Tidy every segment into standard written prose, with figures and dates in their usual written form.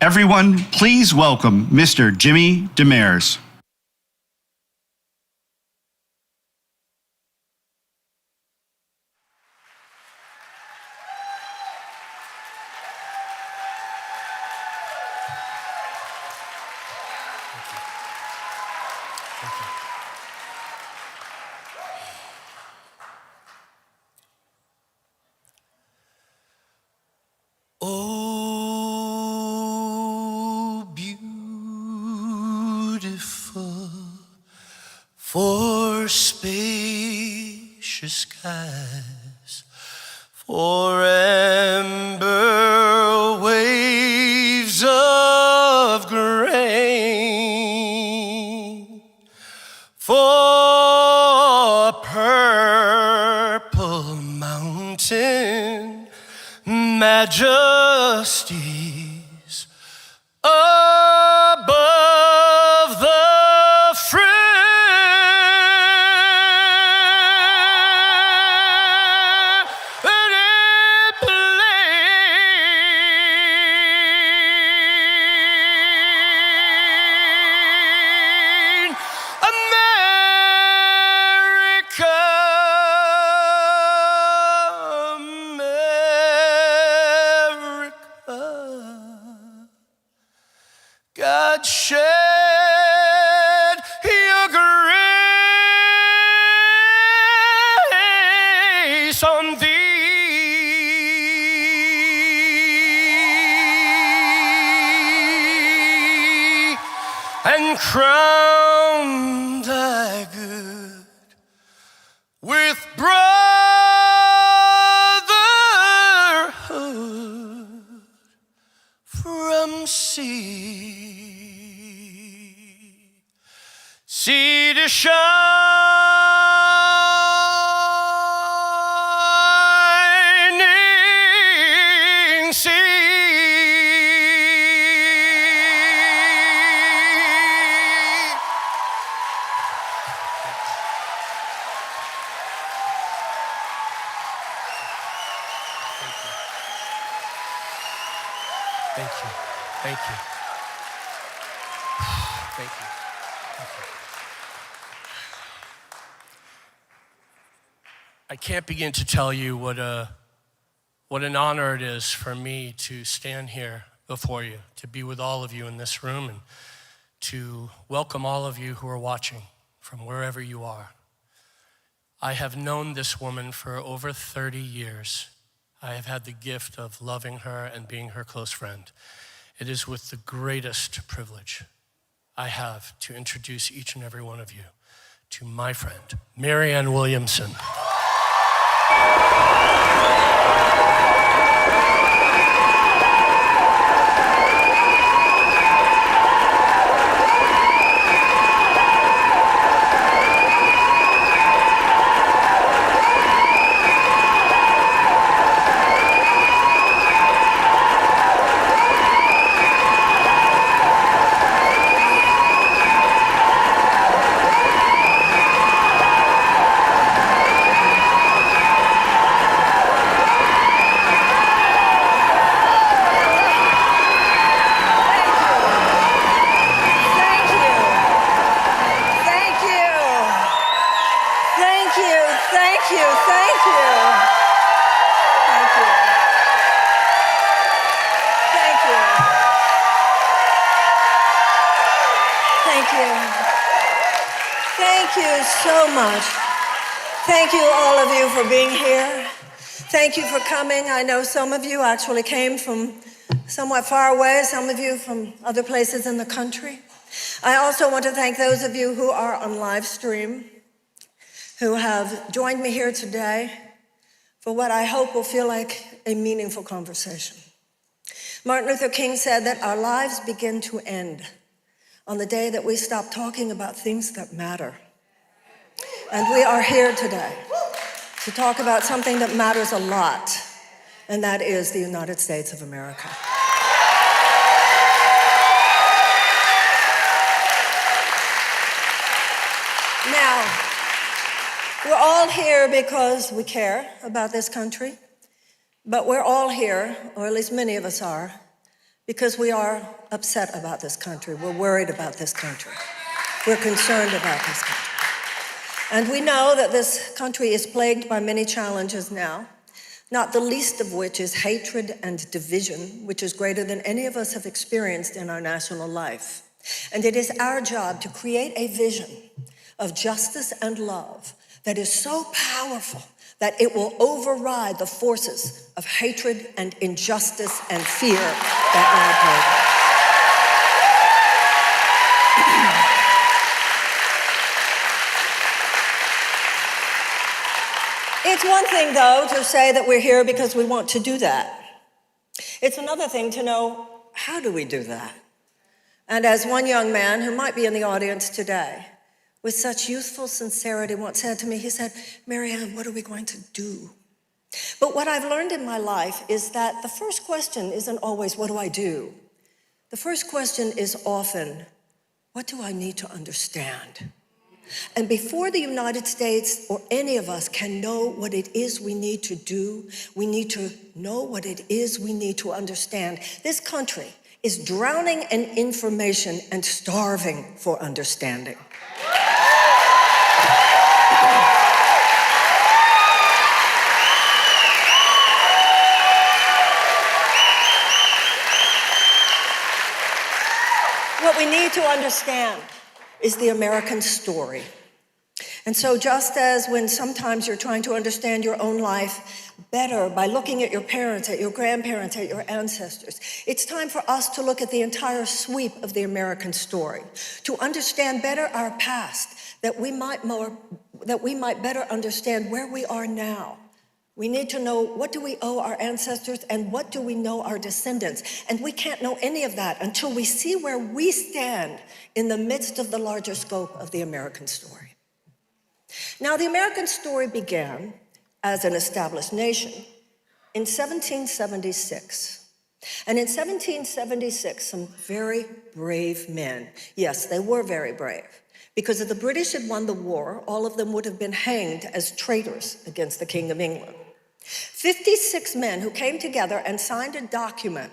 Everyone, please welcome Mr. Jimmy Demers. Oh, beautiful for spacious skies, for amber waves of grain, for purple mountain majesties above the fringe plain. America, God shed your grace on thee and crown thy good with brotherhood from sea to shining sea. Thank you. Thank you. Thank you. I can't begin to tell you what an honor it is for me to stand here before you, to be with all of you in this room, and to welcome all of you who are watching from wherever you are. I have known this woman for over 30 years. I have had the gift of loving her and being her close friend. It is with the greatest privilege I have to introduce each and every one of you to my friend, Marianne Williamson. Thank you so much. Thank you, all of you, for being here. Thank you for coming. I know some of you actually came from somewhat far away, some of you from other places in the country. I also want to thank those of you who are on live stream, who have joined me here today for what I hope will feel like a meaningful conversation. Martin Luther King said that our lives begin to end on the day that we stop talking about things that matter. And we are here today to talk about something that matters a lot, and that is the United States of America. Now, we're all here because we care about this country, but we're all here, or at least many of us are, because we are upset about this country. We're worried about this country. We're concerned about this country. And we know that this country is plagued by many challenges now, not the least of which is hatred and division, which is greater than any of us have experienced in our national life. And it is our job to create a vision of justice and love that is so powerful that it will override the forces of hatred and injustice and fear that lie plague. It's one thing, though, to say that we're here because we want to do that. It's another thing to know, how do we do that? And as one young man who might be in the audience today, with such youthful sincerity once said to me, he said, Marianne, what are we going to do? But what I've learned in my life is that the first question isn't always, what do I do? The first question is often, what do I need to understand? And before the United States or any of us can know what it is we need to do, we need to know what it is we need to understand. This country is drowning in information and starving for understanding. What we need to understand is the American story. And so just as when sometimes you're trying to understand your own life better by looking at your parents, at your grandparents, at your ancestors, it's time for us to look at the entire sweep of the American story, to understand better our past, that we might better understand where we are now. We need to know, what do we owe our ancestors and what do we know our descendants? And we can't know any of that until we see where we stand in the midst of the larger scope of the American story. Now, the American story began as an established nation in 1776. And in 1776, some very brave men, yes, they were very brave, because if the British had won the war, all of them would have been hanged as traitors against the King of England. 56 men who came together and signed a document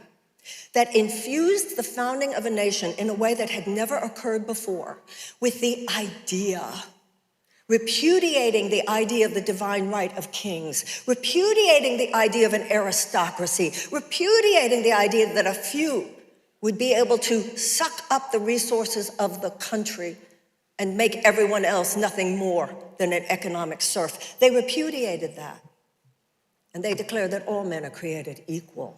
that infused the founding of a nation in a way that had never occurred before, with the idea, repudiating the idea of the divine right of kings, repudiating the idea of an aristocracy, repudiating the idea that a few would be able to suck up the resources of the country and make everyone else nothing more than an economic serf. They repudiated that. And they declared that all men are created equal,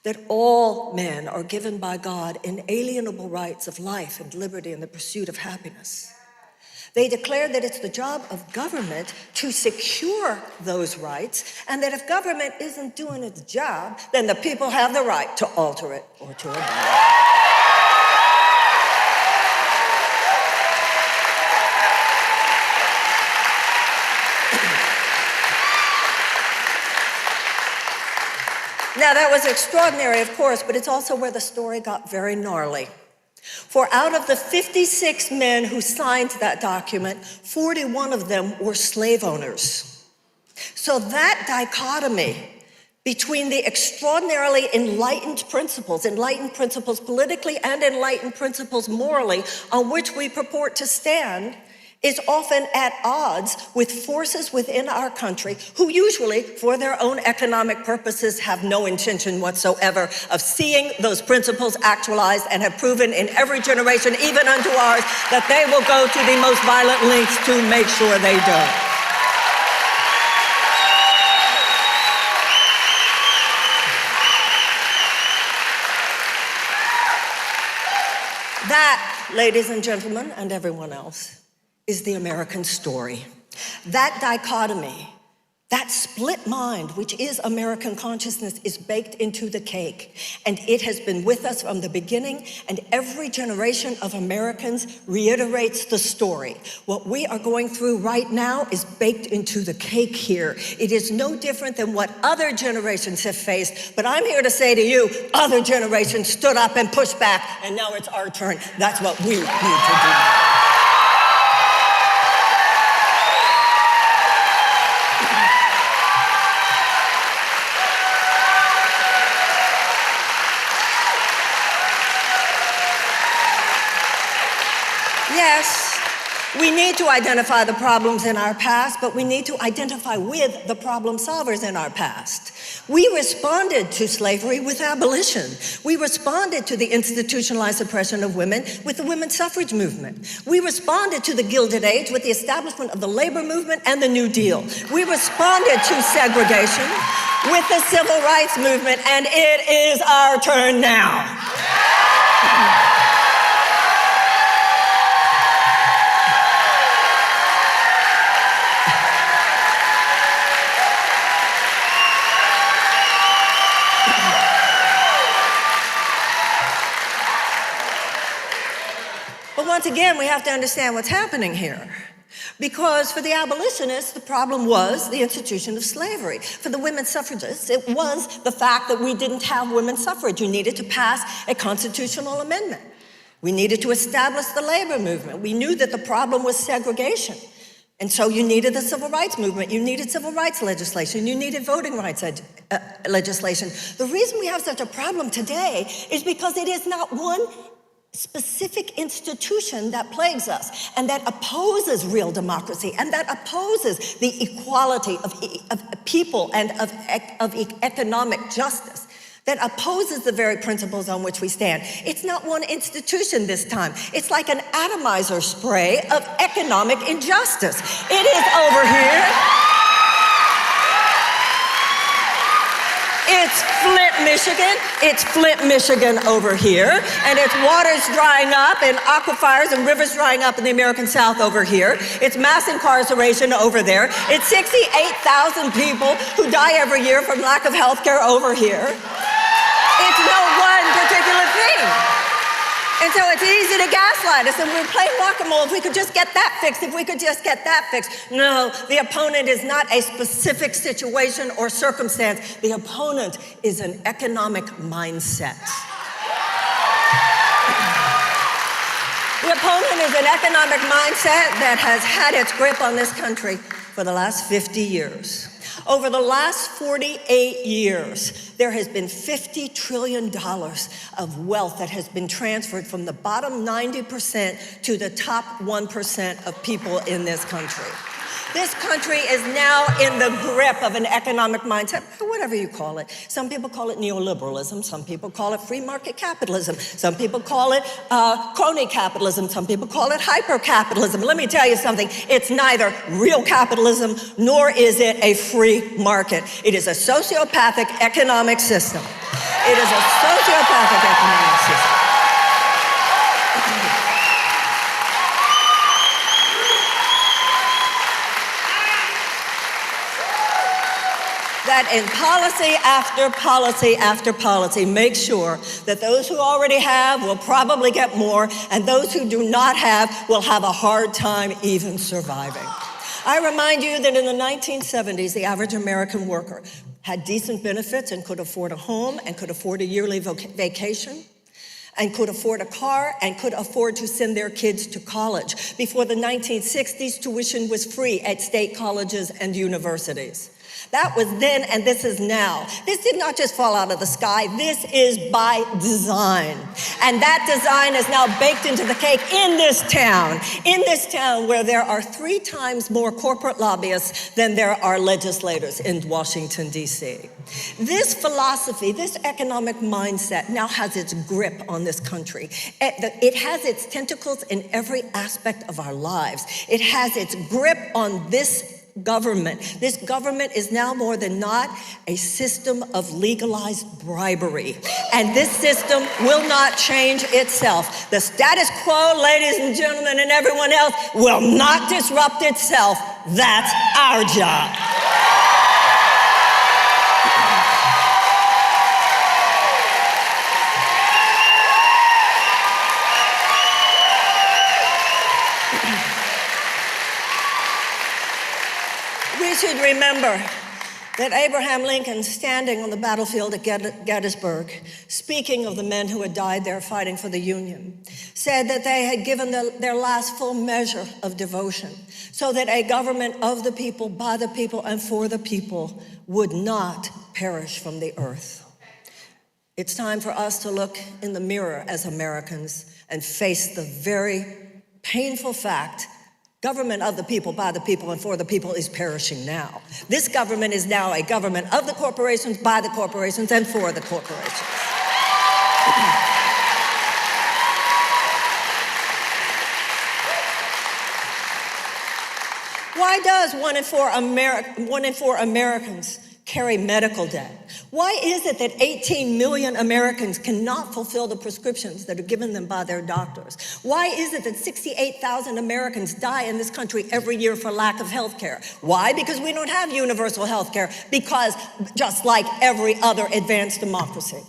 that all men are given by God inalienable rights of life and liberty and the pursuit of happiness. They declared that it's the job of government to secure those rights, and that if government isn't doing its job, then the people have the right to alter it or to abolish it. Now, that was extraordinary, of course, but it's also where the story got very gnarly. For out of the 56 men who signed that document, 41 of them were slave owners. So that dichotomy between the extraordinarily enlightened principles politically and enlightened principles morally, on which we purport to stand, is often at odds with forces within our country who usually, for their own economic purposes, have no intention whatsoever of seeing those principles actualized, and have proven in every generation, even unto ours, that they will go to the most violent lengths to make sure they don't. That, ladies and gentlemen, and everyone else, is the American story. That dichotomy, that split mind, which is American consciousness, is baked into the cake. And it has been with us from the beginning, and every generation of Americans reiterates the story. What we are going through right now is baked into the cake here. It is no different than what other generations have faced, but I'm here to say to you, other generations stood up and pushed back, and now it's our turn. That's what we need to do. Yes, we need to identify the problems in our past, but we need to identify with the problem solvers in our past. We responded to slavery with abolition. We responded to the institutionalized suppression of women with the women's suffrage movement. We responded to the Gilded Age with the establishment of the labor movement and the New Deal. We responded to segregation with the civil rights movement, and it is our turn now. But once again, we have to understand what's happening here. Because for the abolitionists, the problem was the institution of slavery. For the women's suffragists, it was the fact that we didn't have women's suffrage. You needed to pass a constitutional amendment. We needed to establish the labor movement. We knew that the problem was segregation. And so you needed the civil rights movement. You needed civil rights legislation. You needed voting rights legislation. The reason we have such a problem today is because it is not one specific institution that plagues us and that opposes real democracy and that opposes the equality of people and of economic justice, that opposes the very principles on which we stand. It's not one institution this time. It's like an atomizer spray of economic injustice. It is over here. It's Flint, Michigan. It's Flint, Michigan over here. And it's waters drying up and aquifers and rivers drying up in the American South over here. It's mass incarceration over there. It's 68,000 people who die every year from lack of health care over here. It's no one particular thing. And so it's easy to gaslight us, and we're playing whack-a-mole. If we could just get that fixed, if we could just get that fixed. No, the opponent is not a specific situation or circumstance. The opponent is an economic mindset. The opponent is an economic mindset that has had its grip on this country for the last 50 years. Over the last 48 years, there has been $50 trillion of wealth that has been transferred from the bottom 90% to the top 1% of people in this country. This country is now in the grip of an economic mindset, whatever you call it. Some people call it neoliberalism. Some people call it free market capitalism. Some people call it crony capitalism. Some people call it hyper-capitalism. Let me tell you something. It's neither real capitalism nor is it a free market. It is a sociopathic economic system. It is a sociopathic economic system. That in policy after policy after policy makes sure that those who already have will probably get more, and those who do not have will have a hard time even surviving. I remind you that in the 1970s, the average American worker had decent benefits and could afford a home and could afford a yearly vacation and could afford a car and could afford to send their kids to college. Before the 1960s, tuition was free at state colleges and universities. That was then, and this is now. This did not just fall out of the sky. This is by design. And that design is now baked into the cake in this town where there are 3 times more corporate lobbyists than there are legislators in Washington, D.C. This philosophy, this economic mindset now has its grip on this country. It has its tentacles in every aspect of our lives. It has its grip on this government. This government is now more than not a system of legalized bribery. And this system will not change itself. The status quo, ladies and gentlemen, and everyone else will not disrupt itself. That's our job. We should remember that Abraham Lincoln, standing on the battlefield at Gettysburg, speaking of the men who had died there fighting for the Union, said that they had given their last full measure of devotion so that a government of the people, by the people, and for the people would not perish from the earth. It's time for us to look in the mirror as Americans and face the very painful fact, government of the people, by the people, and for the people is perishing now. This government is now a government of the corporations, by the corporations, and for the corporations. Why does 1 in 4 Americans carry medical debt? Why is it that 18 million Americans cannot fulfill the prescriptions that are given them by their doctors? Why is it that 68,000 Americans die in this country every year for lack of health care? Why? Because we don't have universal health care, because just like every other advanced democracy.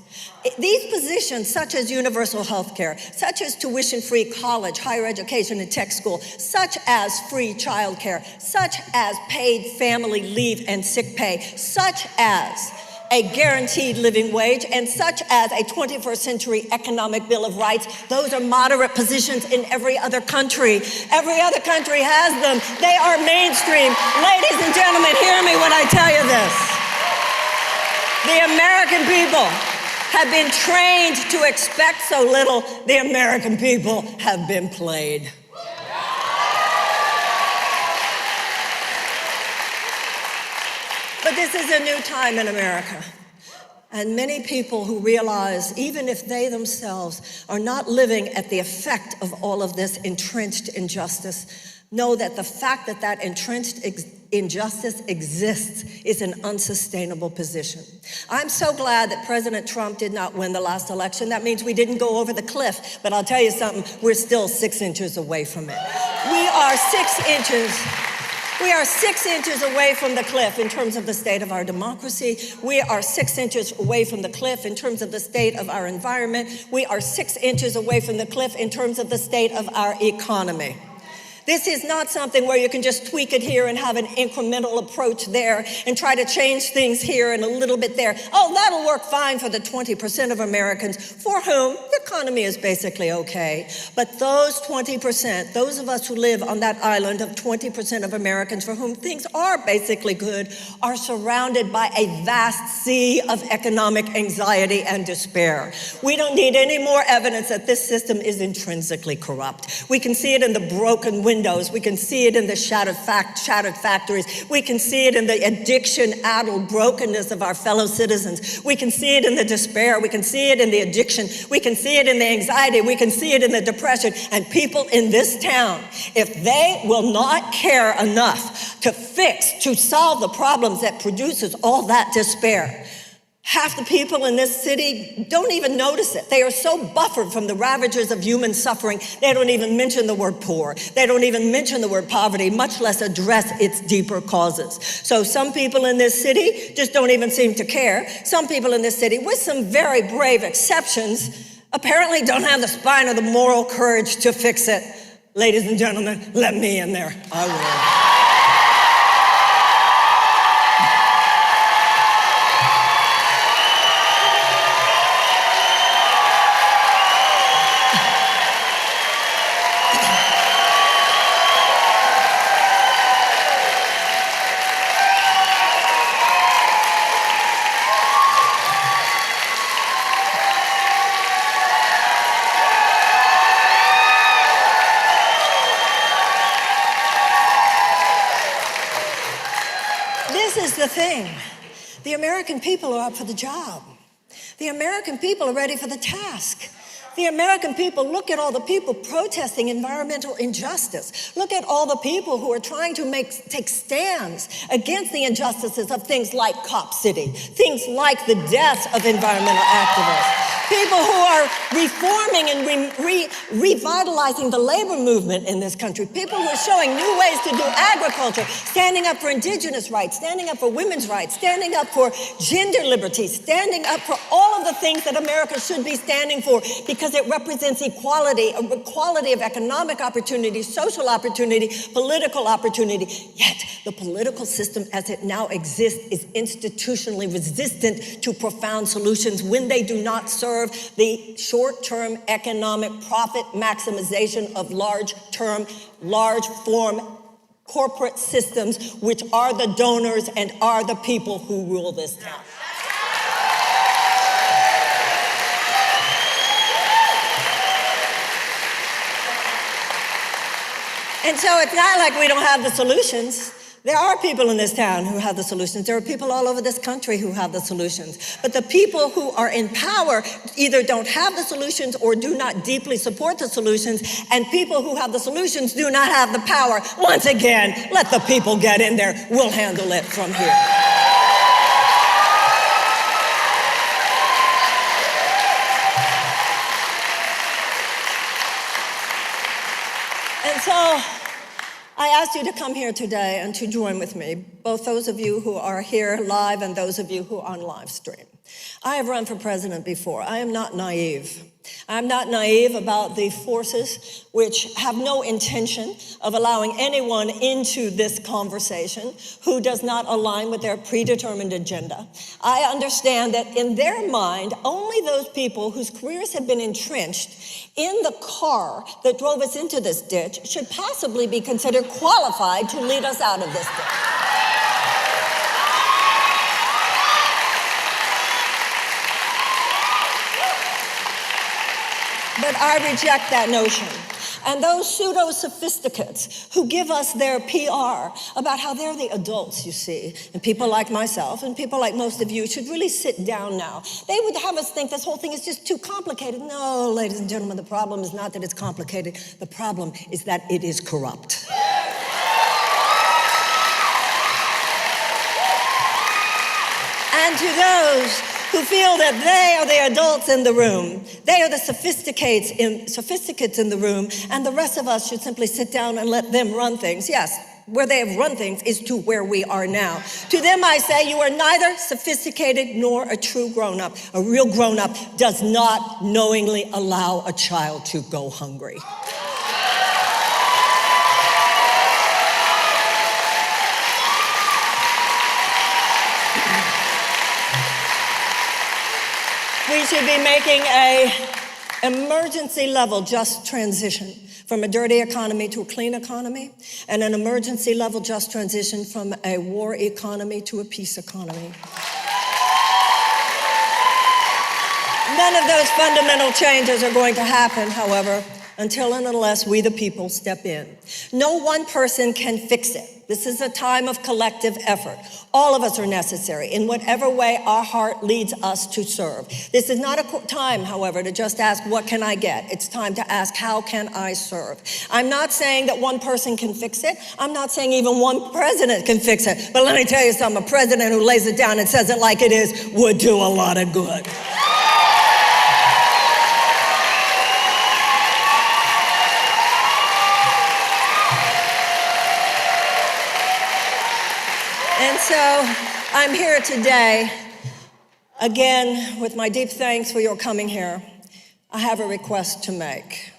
These positions, such as universal health care, such as tuition-free college, higher education, and tech school, such as free child care, such as paid family leave and sick pay, such as a guaranteed living wage, and such as a 21st century economic bill of rights. Those are moderate positions in every other country. Every other country has them. They are mainstream. Ladies and gentlemen, hear me when I tell you this. The American people have been trained to expect so little. The American people have been played. But this is a new time in America. And many people who realize, even if they themselves are not living at the effect of all of this entrenched injustice, know that the fact that that entrenched injustice exists is an unsustainable position. I'm so glad that President Trump did not win the last election. That means we didn't go over the cliff, but I'll tell you something, we're still 6 inches away from it. We are 6 inches away from the cliff in terms of the state of our democracy. We are 6 inches away from the cliff in terms of the state of our environment. We are 6 inches away from the cliff in terms of the state of our economy. This is not something where you can just tweak it here and have an incremental approach there and try to change things here and a little bit there. Oh, that'll work fine for the 20% of Americans for whom the economy is basically okay. But those 20%, those of us who live on that island of 20% of Americans for whom things are basically good, are surrounded by a vast sea of economic anxiety and despair. We don't need any more evidence that this system is intrinsically corrupt. We can see it in the broken windows. We can see it in the shattered factories. We can see it in the addiction-addled brokenness of our fellow citizens. We can see it in the despair. We can see it in the addiction. We can see it in the anxiety. We can see it in the depression. And people in this town, if they will not care enough to solve the problems that produces all that despair, half the people in this city don't even notice it. They are so buffered from the ravages of human suffering, they don't even mention the word poor. They don't even mention the word poverty, much less address its deeper causes. So some people in this city just don't even seem to care. Some people in this city, with some very brave exceptions, apparently don't have the spine or the moral courage to fix it. Ladies and gentlemen, let me in there. I will. This is the thing. The American people are up for the job. The American people are ready for the task. The American people, look at all the people protesting environmental injustice. Look at all the people who are trying to take stands against the injustices of things like Cop City, things like the deaths of environmental activists. People who are reforming and revitalizing the labor movement in this country. People who are showing new ways to do agriculture, standing up for indigenous rights, standing up for women's rights, standing up for gender liberty, standing up for all of the things that America should be standing for because it represents equality of economic opportunity, social opportunity, political opportunity. Yet the political system as it now exists is institutionally resistant to profound solutions when they do not serve the short-term economic profit maximization of large-form corporate systems, which are the donors and are the people who rule this town. And so it's not like we don't have the solutions. There are people in this town who have the solutions. There are people all over this country who have the solutions. But the people who are in power either don't have the solutions or do not deeply support the solutions. And people who have the solutions do not have the power. Once again, let the people get in there. We'll handle it from here. And so I asked you to come here today and to join with me, both those of you who are here live and those of you who are on live stream. I have run for president before. I am not naive. I'm not naive about the forces which have no intention of allowing anyone into this conversation who does not align with their predetermined agenda. I understand that in their mind, only those people whose careers have been entrenched in the car that drove us into this ditch should possibly be considered qualified to lead us out of this ditch. But I reject that notion. And those pseudo-sophisticates who give us their PR about how they're the adults, you see, and people like myself and people like most of you should really sit down now. They would have us think this whole thing is just too complicated. No, ladies and gentlemen, the problem is not that it's complicated. The problem is that it is corrupt. And to those who feel that they are the adults in the room, they are the sophisticates in the room, and the rest of us should simply sit down and let them run things. Yes, where they have run things is to where we are now. To them I say, you are neither sophisticated nor a true grown-up. A real grown-up does not knowingly allow a child to go hungry. We should be making an emergency level just transition from a dirty economy to a clean economy, and an emergency level just transition from a war economy to a peace economy. None of those fundamental changes are going to happen, however, until and unless we the people step in. No one person can fix it. This is a time of collective effort. All of us are necessary in whatever way our heart leads us to serve. This is not a time, however, to just ask, what can I get? It's time to ask, how can I serve? I'm not saying that one person can fix it. I'm not saying even one president can fix it. But let me tell you something, a president who lays it down and says it like it is would do a lot of good. And so I'm here today, again, with my deep thanks for your coming here. I have a request to make.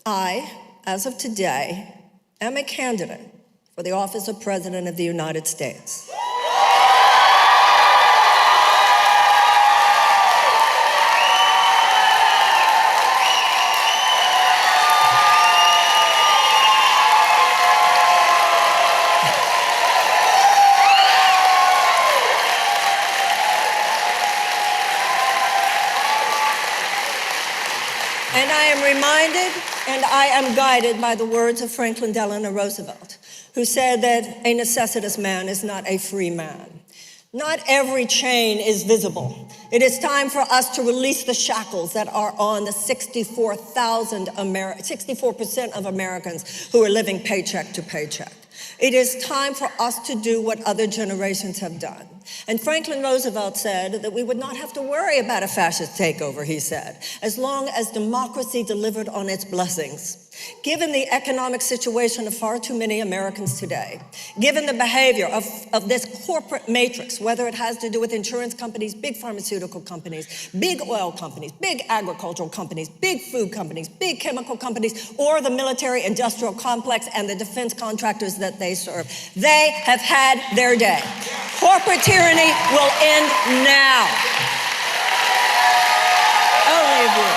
I, as of today, am a candidate for the office of President of the United States. And I am reminded and I am guided by the words of Franklin Delano Roosevelt, who said that a necessitous man is not a free man. Not every chain is visible. It is time for us to release the shackles that are on the 64% of Americans who are living paycheck to paycheck. It is time for us to do what other generations have done. And Franklin Roosevelt said that we would not have to worry about a fascist takeover, he said, as long as democracy delivered on its blessings. Given the economic situation of far too many Americans today, given the behavior of this corporate matrix, whether it has to do with insurance companies, big pharmaceutical companies, big oil companies, big agricultural companies, big food companies, big chemical companies, or the military industrial complex and the defense contractors that they serve, they have had their day. Corporate tyranny will end now. Only of you.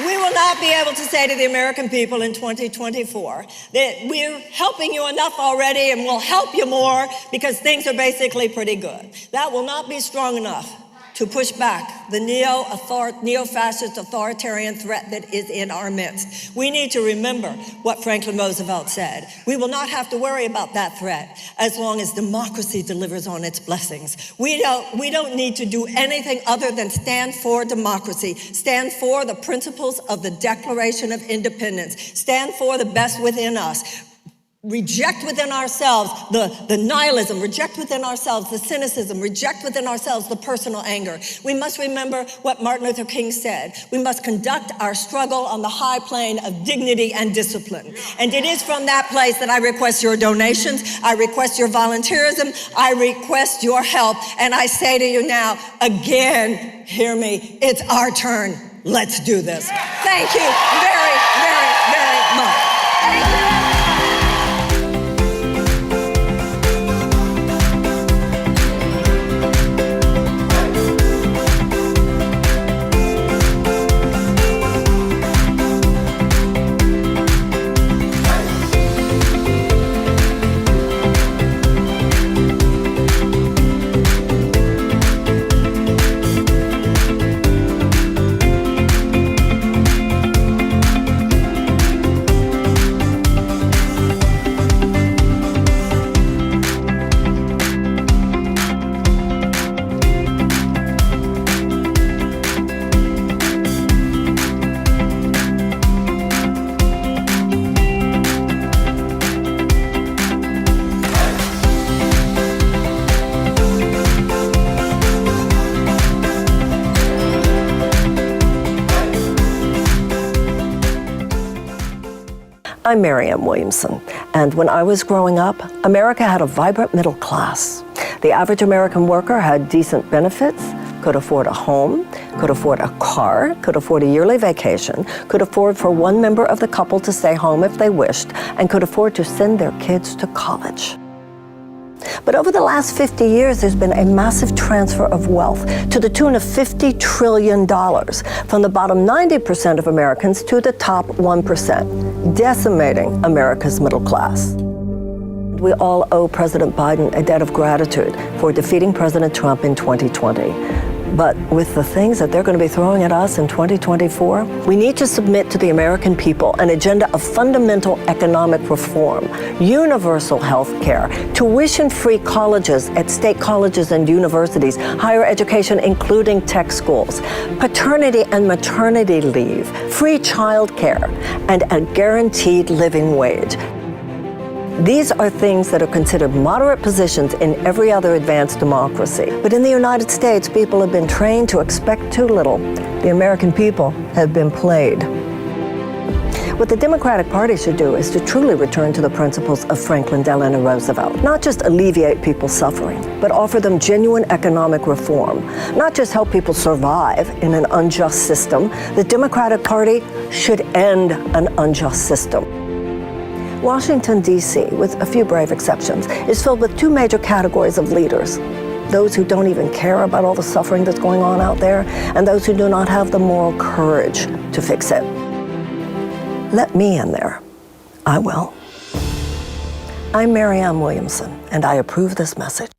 We will not be able to say to the American people in 2024 that we're helping you enough already and we'll help you more because things are basically pretty good. That will not be strong enough to push back the neo-fascist authoritarian threat that is in our midst. We need to remember what Franklin Roosevelt said. We will not have to worry about that threat as long as democracy delivers on its blessings. We don't need to do anything other than stand for democracy, stand for the principles of the Declaration of Independence, stand for the best within us. Reject within ourselves the nihilism, reject within ourselves the cynicism, reject within ourselves the personal anger. We must remember what Martin Luther King said. We must conduct our struggle on the high plane of dignity and discipline. And it is from that place that I request your donations, I request your volunteerism, I request your help. And I say to you now, again, hear me, it's our turn. Let's do this. Thank you very, very, very much. Thank you. I'm Marianne Williamson, and when I was growing up, America had a vibrant middle class. The average American worker had decent benefits, could afford a home, could afford a car, could afford a yearly vacation, could afford for one member of the couple to stay home if they wished, and could afford to send their kids to college. But over the last 50 years, there's been a massive transfer of wealth to the tune of $50 trillion from the bottom 90% of Americans to the top 1%, decimating America's middle class. We all owe President Biden a debt of gratitude for defeating President Trump in 2020. But with the things that they're going to be throwing at us in 2024, we need to submit to the American people an agenda of fundamental economic reform, universal health care, tuition-free colleges at state colleges and universities, higher education including tech schools, paternity and maternity leave, free child care, and a guaranteed living wage. These are things that are considered moderate positions in every other advanced democracy. But in the United States, people have been trained to expect too little. The American people have been played. What the Democratic Party should do is to truly return to the principles of Franklin Delano Roosevelt. Not just alleviate people's suffering, but offer them genuine economic reform. Not just help people survive in an unjust system. The Democratic Party should end an unjust system. Washington, D.C., with a few brave exceptions, is filled with two major categories of leaders. Those who don't even care about all the suffering that's going on out there, and those who do not have the moral courage to fix it. Let me in there. I will. I'm Marianne Williamson, and I approve this message.